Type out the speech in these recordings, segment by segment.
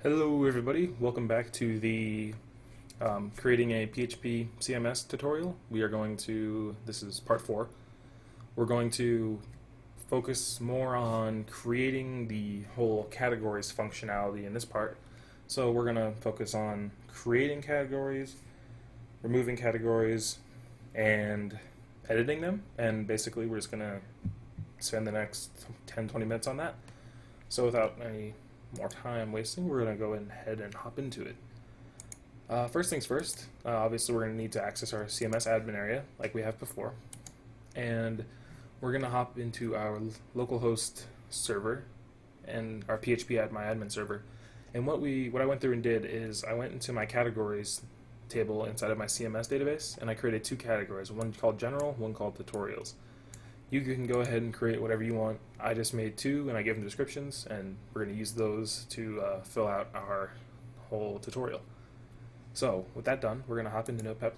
Hello everybody, welcome back to the creating a PHP CMS tutorial. This is part 4. We're going to focus more on creating the whole categories functionality in this part. So we're going to focus on creating categories, removing categories, and editing them. And basically we're just going to spend the next 10-20 minutes on that. So without any more time wasting, we're going to go ahead and hop into it. First things first, obviously we're going to need to access our CMS admin area like we have before, and we're going to hop into our localhost server and our PHP at my admin server. And what I went through and did is I went into my categories table inside of my CMS database, and I created 2 categories, one called general, one called tutorials. You can go ahead and create whatever you want. I just made 2 and I gave them descriptions, and we're going to use those to fill out our whole tutorial. So with that done, we're going to hop into Notepad++,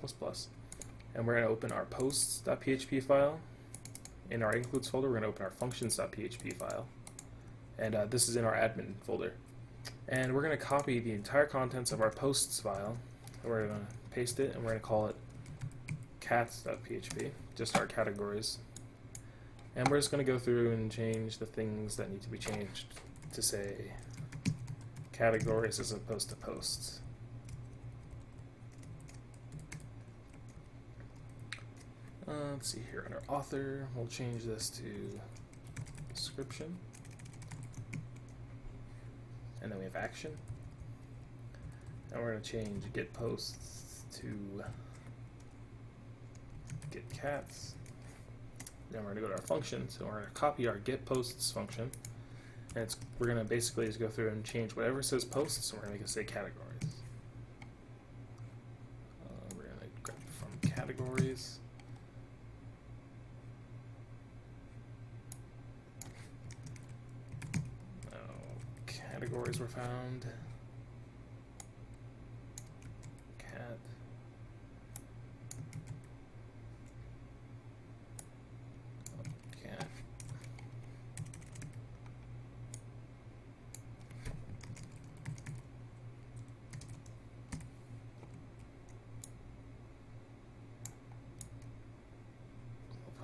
and we're going to open our posts.php file. In our includes folder, we're going to open our functions.php file, and this is in our admin folder. And we're going to copy the entire contents of our posts file, and we're going to paste it, and we're going to call it cats.php, just our categories. And we're just going to go through and change the things that need to be changed to say categories as opposed to posts. Let's see here, under author, we'll change this to description. And then we have action. And we're going to change get posts to get cats. Then we're going to go to our function, so we're going to copy our get posts function, and we're going to basically just go through and change whatever says posts, so we're going to make it say categories. We're going to grab from categories. Categories were found. Cat.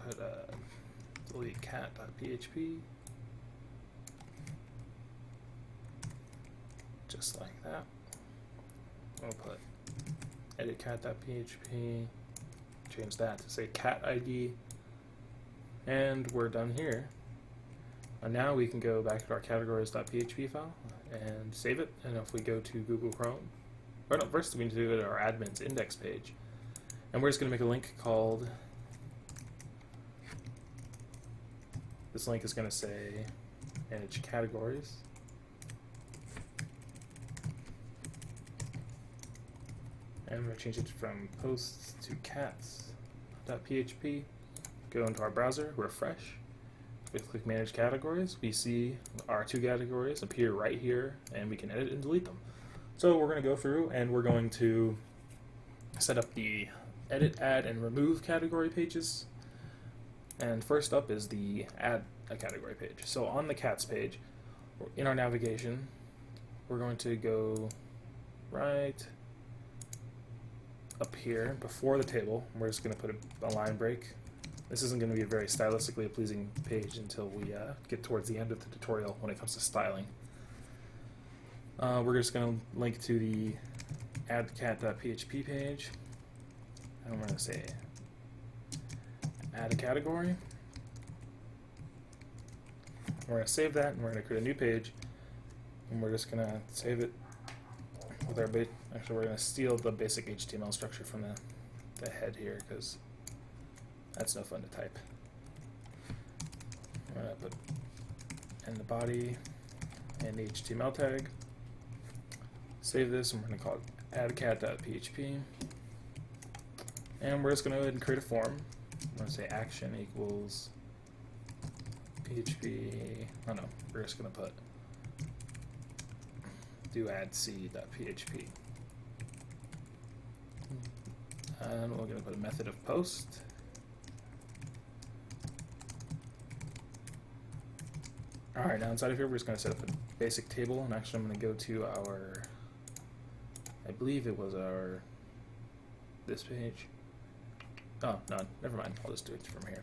Put delete cat.php, just like that. We'll put edit cat.php, change that to say cat ID, and we're done here. And now we can go back to our categories.php file and save it. And if we go to Google Chrome, or no, first we need to go to our admin's index page, and we're just going to make a link called. This link is going to say manage categories. And we're going to change it from posts to cats.php. Go into our browser, refresh. We click manage categories. We see our 2 categories appear right here, and we can edit and delete them. So we're going to go through and we're going to set up the edit, add, and remove category pages. And first up is the add a category page. So on the cats page, in our navigation, we're going to go right up here before the table. We're just going to put a line break. This isn't going to be a very stylistically pleasing page until we get towards the end of the tutorial when it comes to styling. We're just going to link to the add cat.php page, and we're going to say add a category. We're going to save that, and we're going to create a new page, and we're just going to save it with our actually we're going to steal the basic HTML structure from the head here, because that's no fun to type. I'm going to put in the body and the HTML tag. Save this, and we're going to call it addcat.php. And we're just going to go ahead and create a form. I'm going to say action equals PHP. Oh no, we're just going to put do add c.php. And we're going to put a method of post. Alright, now inside of here we're just going to set up a basic table, and actually I'm going to go to our, I believe it was our, this page. Oh, no, never mind. I'll just do it from here.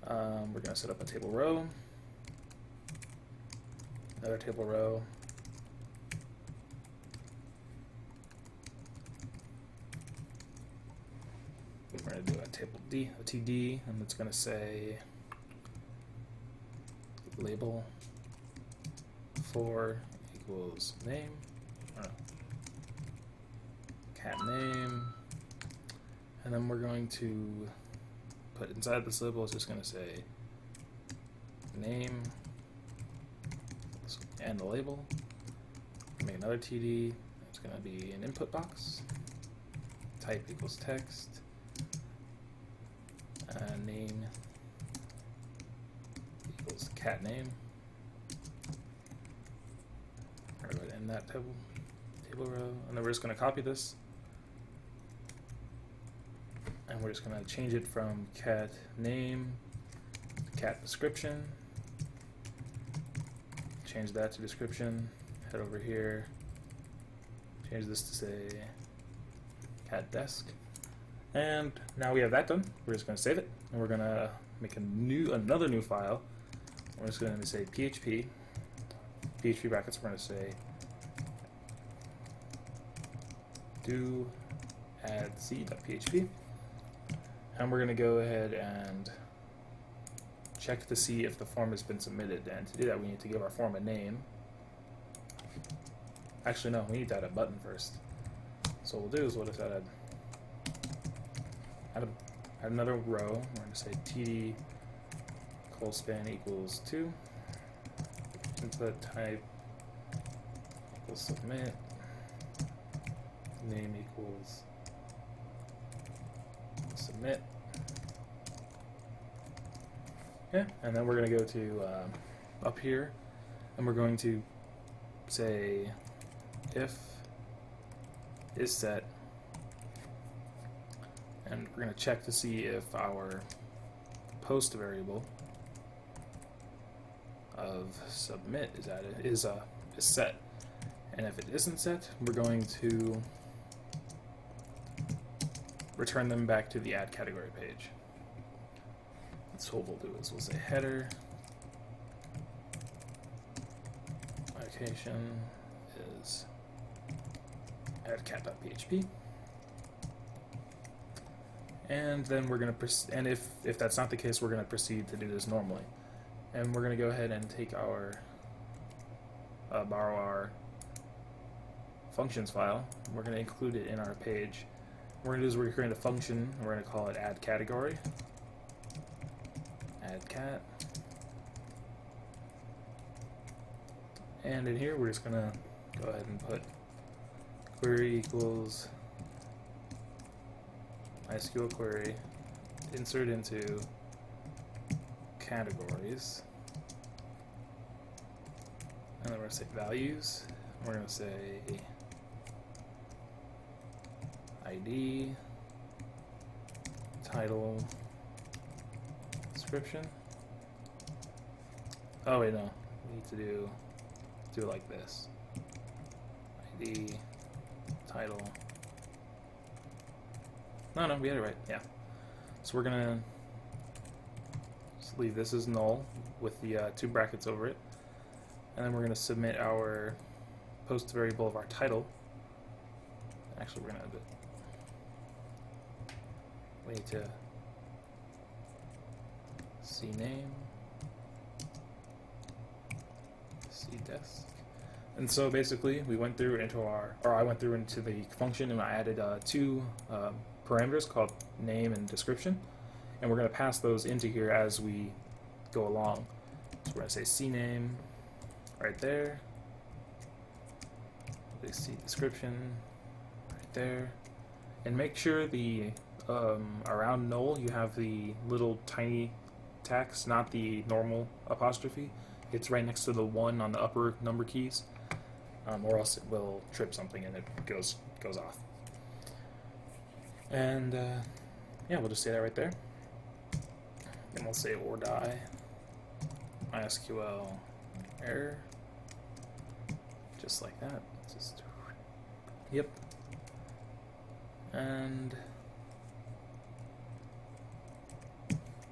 We're going to set up a table row, another table row, we're going to do a table D, a TD, and it's going to say label for equals name, cat name, and then we're going to put inside this label, it's just going to say name and the label. Make another TD, it's going to be an input box, type equals text, name equals cat name. We're going to end that table row, and then we're just going to copy this, and we're just going to change it from cat name to cat description. Change that to description. Head over here. Change this to say cat desk. And now we have that done. We're just going to save it, and we're going to make another new file. We're just going to say PHP brackets. We're going to say do add c.php, and we're going to go ahead and check to see if the form has been submitted. And to do that, we need to give our form a name. Actually, no, we need to add a button first. So what we'll do is we'll just add another row. We're going to say td colspan equals 2, input type equals submit, name equals submit. Yeah, and then we're going to go to up here, and we're going to say if is set, and we're going to check to see if our post variable of submit is set, and if it isn't set, we're going to return them back to the add category page. So what we'll do is we'll say header location is add cat.php, and then we're going to and if that's not the case, we're going to proceed to do this normally, and we're going to go ahead and take our borrow our functions file. We're going to include it in our page. What we're going to do is we're going to create a function, and we're going to call it add category. Add cat, and in here we're just gonna go ahead and put query equals MySQL query insert into categories, and then we're gonna say values. We're gonna say ID, title, description. Oh wait, no. We need to do it like this. ID, title. No, we had it right. Yeah. So we're gonna just leave this as null with the 2 brackets over it, and then we're gonna submit our post variable of our title. Actually, we're gonna have it. We need to cname, cdesk. And so basically we went through into I went through into the function, and I added 2 parameters called name and description, and we're going to pass those into here as we go along. So we're going to say cname right there, cdescription right there, and make sure the around null you have the little tiny tax, not the normal apostrophe. It's right next to the 1 on the upper number keys, or else it will trip something and it goes off. And yeah, we'll just say that right there. Then we'll say or die MySQL error, just like that. Just yep. And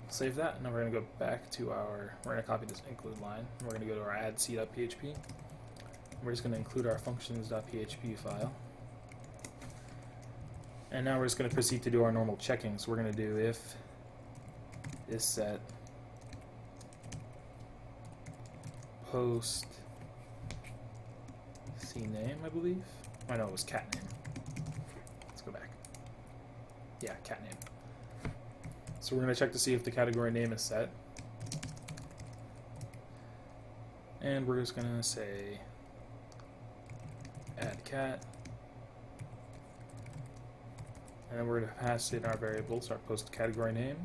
save that. Now we're going to go back to our, we're going to copy this include line. We're going to go to our add c.php. We're just going to include our functions.php file. And now we're just going to proceed to do our normal checking. So we're going to do if is set post cname, I believe. Oh no, it was cat name. Let's go back. Yeah, cat name. So we're going to check to see if the category name is set. And we're just going to say add cat. And then we're going to pass in our variables, our post category name.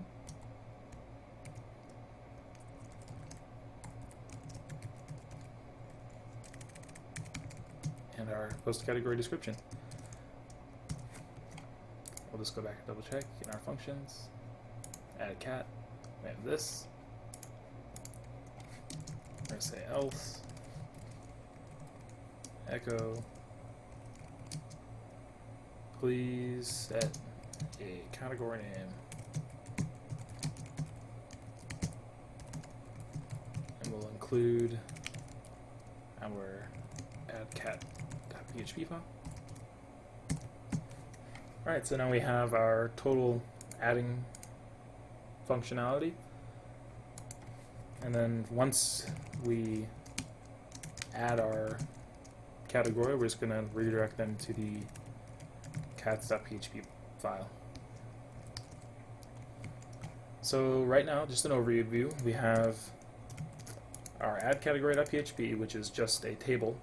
And our post category description. We'll just go back and double check in our functions. Add cat. We have this. We're going to say else. Echo. Please set a category name. And we'll include our add cat.php file. Alright, so now we have our total adding functionality. And then once we add our category, we're just going to redirect them to the cats.php file. So right now, just an overview, we have our add category.php, which is just a table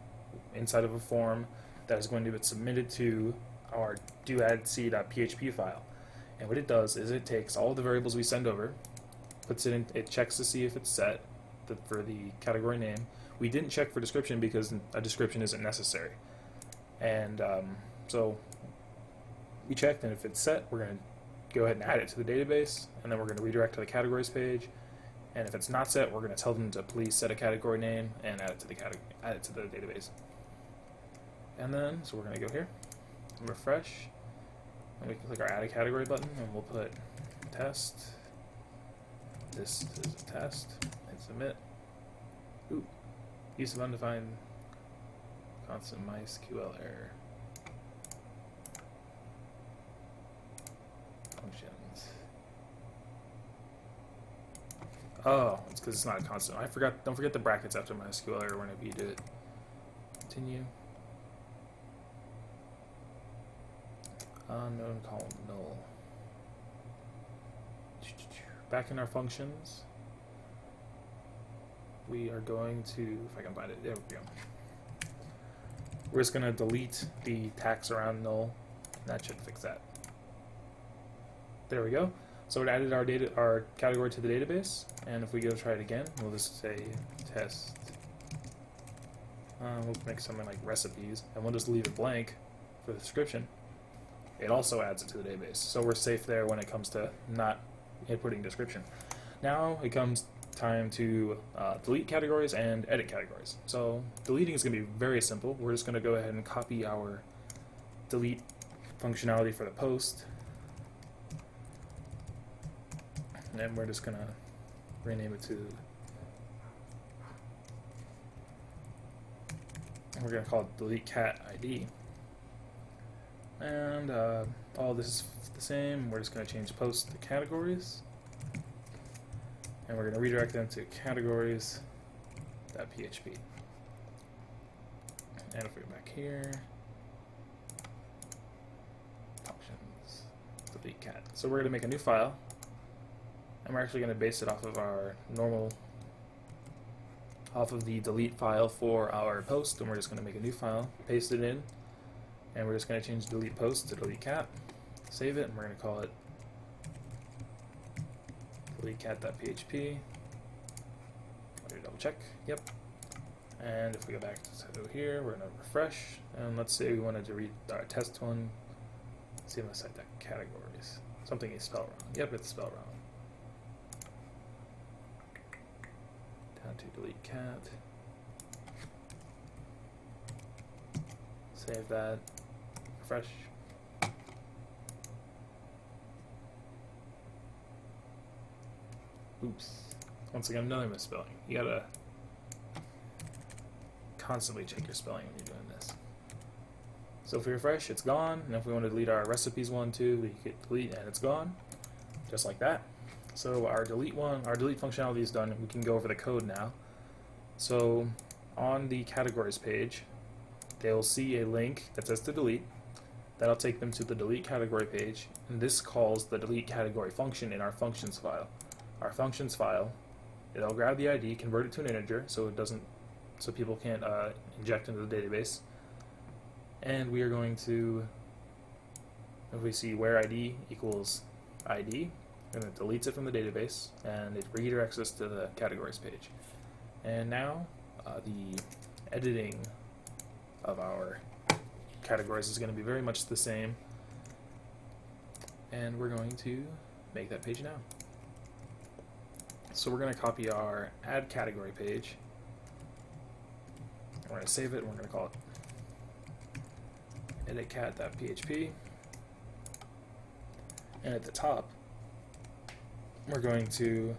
inside of a form that is going to be submitted to our doaddc.php file. And what it does is it takes all the variables we send over, puts it in, it checks to see if it's set for the category name. We didn't check for description because a description isn't necessary. And so we checked, and if it's set, we're going to go ahead and add it to the database, and then we're going to redirect to the categories page. And if it's not set, we're going to tell them to please set a category name and add it to the database. And then, so we're going to go here and refresh, and we can click our add a category button, and we'll put test. This is a test, and submit. Ooh, use of undefined constant MySQL error. Functions. Oh, it's because it's not a constant. I forgot. Don't forget the brackets after MySQL error whenever you do it. Continue. Unknown column null. Back in our functions, we are going to, if I can find it, there we go. We're just going to delete the tax around null, and that should fix that. There we go. So it added our category to the database, and if we go try it again, we'll just say test. We'll make something like recipes, and we'll just leave it blank for the description. It also adds it to the database, so we're safe there when it comes to not inputting description. Now it comes time to delete categories and edit categories. So deleting is going to be very simple. We're just going to go ahead and copy our delete functionality for the post, and then we're just going to rename it to, we're going to call it delete cat ID. And all this is the same. We're just going to change post to categories, and we're going to redirect them to categories.php. And if we go back here, functions, delete cat. So we're going to make a new file, and we're actually going to base it off of our normal, off of the delete file for our post, and we're just going to make a new file, paste it in, and we're just going to change delete post to delete cat, save it, and we're going to call it delete cat.php. Double check, yep. And if we go back to here, we're going to refresh, and let's say we wanted to read our test one, CMS site categories. Something is spelled wrong. Yep, it's spelled wrong. Down to delete cat. Save that. Refresh. Oops. Once again, another misspelling. You gotta constantly check your spelling when you're doing this. So if we refresh, it's gone. And if we want to delete our recipes one too, we hit delete and it's gone. Just like that. So our delete functionality is done. We can go over the code now. So on the categories page, they'll see a link that says to delete. That'll take them to the delete category page, and this calls the delete category function in our functions file. Our functions file, it'll grab the ID, convert it to an integer, so people can't inject into the database. And we are going to, if we see where ID equals ID, and it deletes it from the database, and it redirects us to the categories page. And now the editing of our categories is going to be very much the same, and we're going to make that page now. So we're going to copy our add category page, and we're going to save it, and we're going to call it editcat.php, and at the top we're going to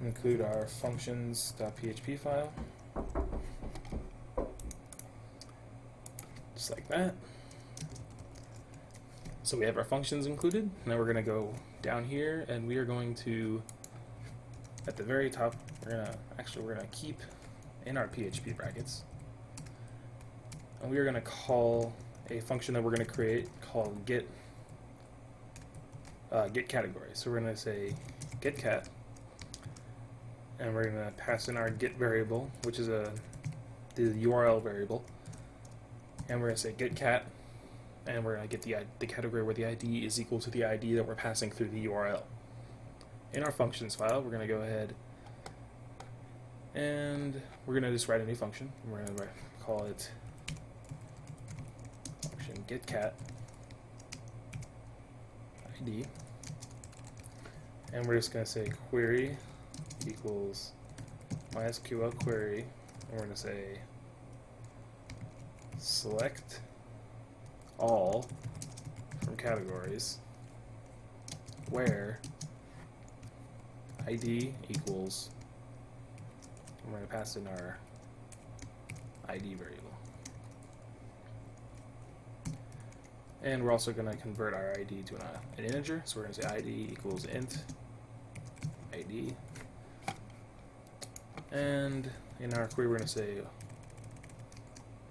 include our functions.php file, just like that. So we have our functions included. Now we're going to go down here, and we are going to, at the very top, we're going to keep in our PHP brackets, and we are going to call a function that we're going to create called get category. So we're going to say get cat, and we're going to pass in our get variable, which is the URL variable, and we're going to say get cat, and we're going to get the category where the ID is equal to the ID that we're passing through the URL. In our functions file, we're going to go ahead and we're going to just write a new function. We're going to call it function get cat ID, and we're just going to say query equals MySQL query, and we're going to say select all from categories where ID equals, and we're going to pass in our ID variable. And we're also going to convert our ID to an integer, so we're going to say ID equals int ID. And in our query, we're going to say, I'm going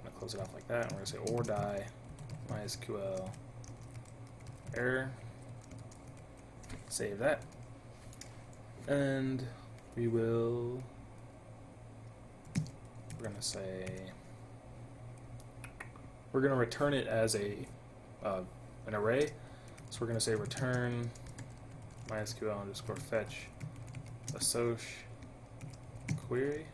to close it off like that, and we're going to say or die MySQL error. Save that. And we're going to say, we're going to return it as an array. So we're going to say return MySQL underscore fetch assoc query,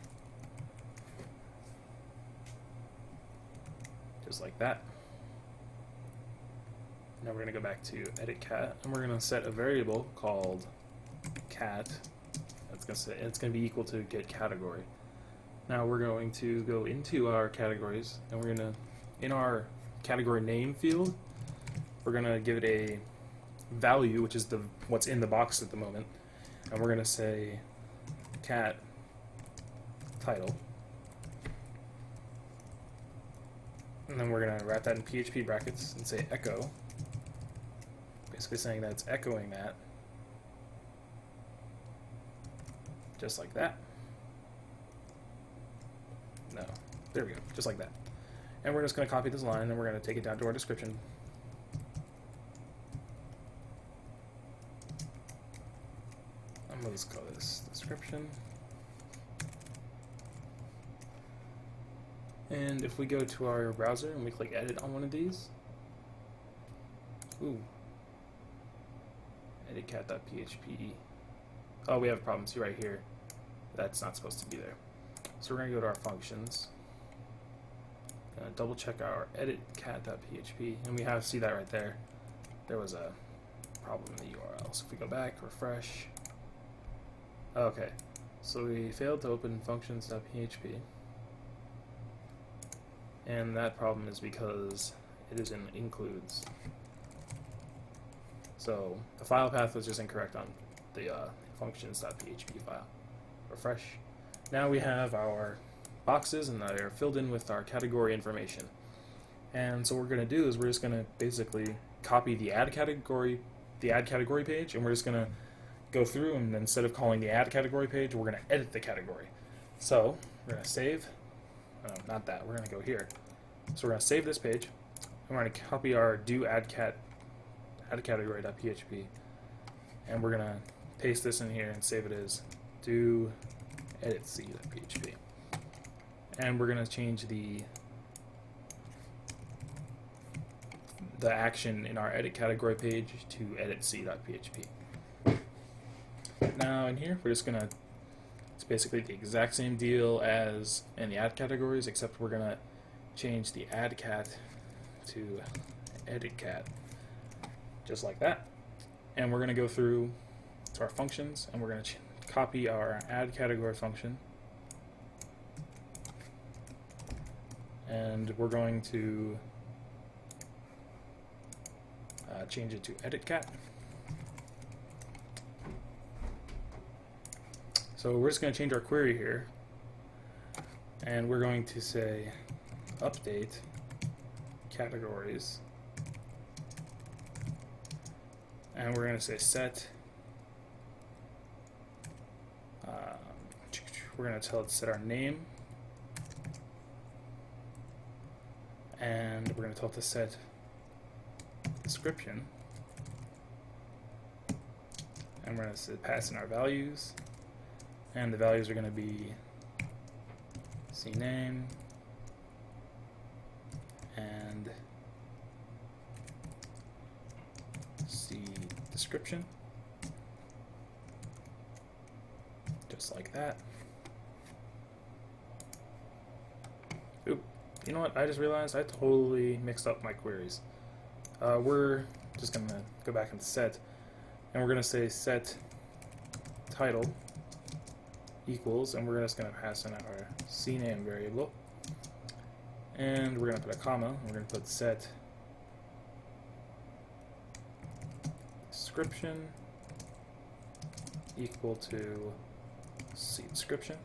just like that. Now we're going to go back to edit cat, and we're going to set a variable called cat. It's going to be equal to get category. Now we're going to go into our categories, and we're going to, in our category name field, we're going to give it a value, which is what's in the box at the moment, and we're going to say cat title, and then we're going to wrap that in PHP brackets and say echo, basically saying that it's echoing that, just like that. No, there we go, just like that. And we're just going to copy this line, and we're going to take it down to our description. I'm going to just call this description. And if we go to our browser and we click edit on one of these, ooh, editcat.php. Oh, we have a problem. See right here, that's not supposed to be there. So we're going to go to our functions, double check our editcat.php, and we see that right there. There was a problem in the URL. So if we go back, refresh. Okay, so we failed to open functions.php. and that problem is because it is in includes. So the file path was just incorrect on the functions.php file. Refresh. Now we have our boxes and they are filled in with our category information. And so what we're going to do is we're just going to basically copy the add category page, and we're just going to go through, and instead of calling the add category page, we're going to edit the category. So we're going to save, not that, we're going to go here. So we're going to save this page, and we're going to copy our do add category.php, and we're going to paste this in here and save it as do edit c.php. And we're going to change the action in our edit category page to edit c.php. Now in here, we're just going to, it's basically the exact same deal as in the add categories, except we're going to change the add cat to edit cat, just like that. And we're going to go through to our functions, and we're going to copy our add category function, and we're going to change it to edit cat. So we're just going to change our query here, and we're going to say update categories, and we're going to say set, we're going to tell it to set our name, and we're going to tell it to set description, and we're going to pass in our values, and the values are going to be cname and cDescription, just like that. Oop, you know what, I just realized I totally mixed up my queries. We're just going to go back and set, and we're going to say set title equals, and we're just going to pass in our cname variable, and we're going to put a comma, and we're going to put set description equal to cDescription,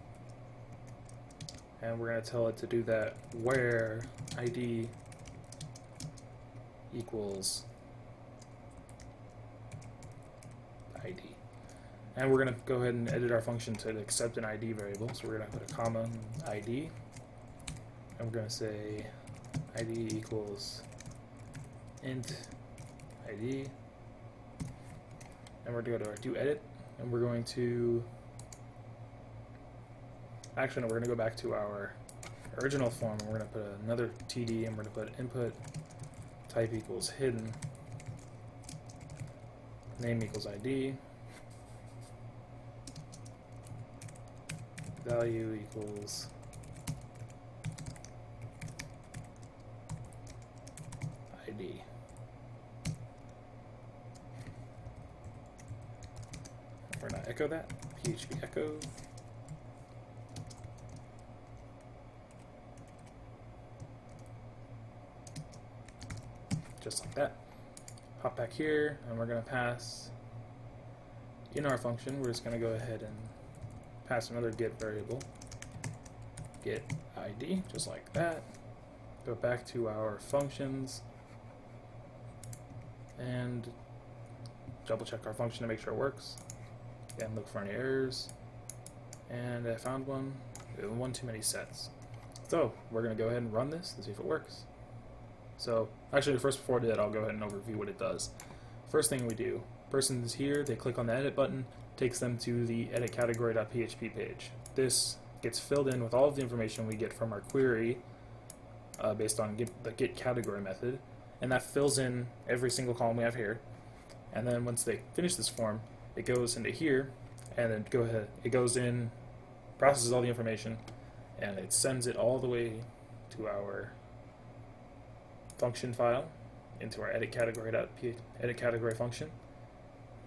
and we're going to tell it to do that where ID equals ID. And we're going to go ahead and edit our function to accept an ID variable. So we're going to put a comma in ID, and we're going to say ID equals int ID, and we're going to go to our do edit, and we're going to, actually no, we're going to go back to our original form, and we're going to put another TD, and we're going to put input type equals hidden, name equals ID, value equals ID. We're going to echo that, PHP echo. Just like that. Hop back here, and we're going to pass in our function, we're just going to go ahead and pass another get variable, get ID, just like that. Go back to our functions and double check our function to make sure it works. And look for any errors. And I found one. One too many sets. So we're going to go ahead and run this and see if it works. So actually, first before I do that, I'll go ahead and overview what it does. First thing we do, person is here, they click on the edit button, takes them to the edit category.php page. This gets filled in with all of the information we get from our query based on the get category method, and that fills in every single column we have here. And then once they finish this form, it goes into here, and then it goes in, processes all the information, and it sends it all the way to our function file, into our edit category function,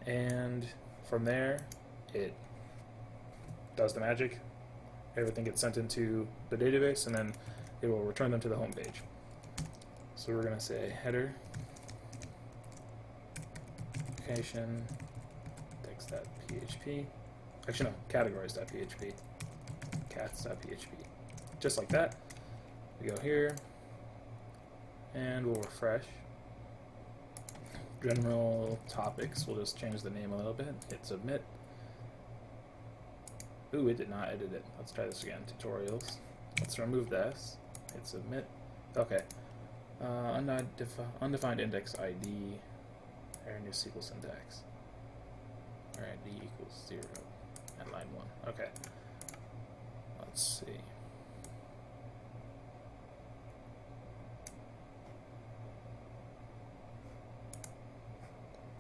and from there it does the magic. Everything gets sent into the database, and then it will return them to the home page. So we're going to say header application text.php. Actually, no, categories.php, cats.php. Just like that. We go here, and we'll refresh. General topics, we'll just change the name a little bit, hit submit. Ooh, it did not edit it. Let's try this again. Tutorials. Let's remove the S. Hit submit. Okay. Undefined index ID. Error new SQL syntax. Alright, D equals 0. And line 1. Okay. Let's see.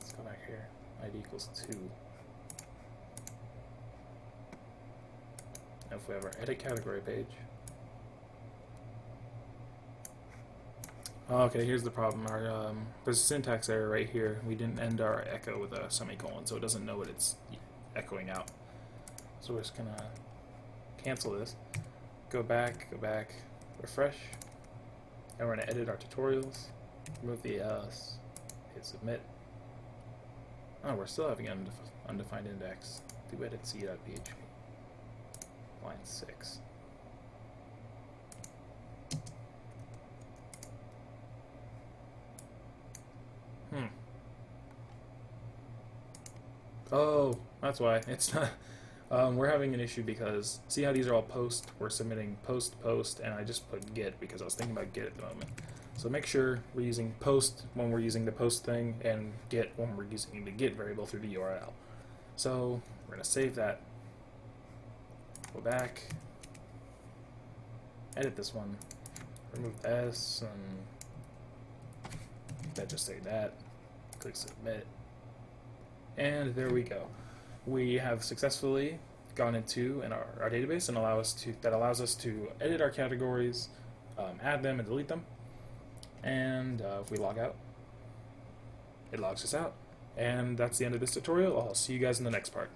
Let's go back here. ID equals 2. Now if we have our edit category page. Okay, here's the problem. There's a syntax error right here. We didn't end our echo with a semicolon, so it doesn't know what it's echoing out. So we're just gonna cancel this. Go back, refresh. And we're gonna edit our tutorials. Remove the ls. Hit submit. Oh, we're still having an undefined index. Do edit c.php. Line 6. Oh, that's why. It's not. We're having an issue because see how these are all post? We're submitting post, and I just put get because I was thinking about get at the moment. So make sure we're using post when we're using the post thing and get when we're using the get variable through the URL. So we're going to save that. Go back. Edit this one. Remove S and that just say that. Click submit. And there we go. We have successfully gone into our database and that allows us to edit our categories, add them and delete them. And if we log out, it logs us out. And that's the end of this tutorial. I'll see you guys in the next part.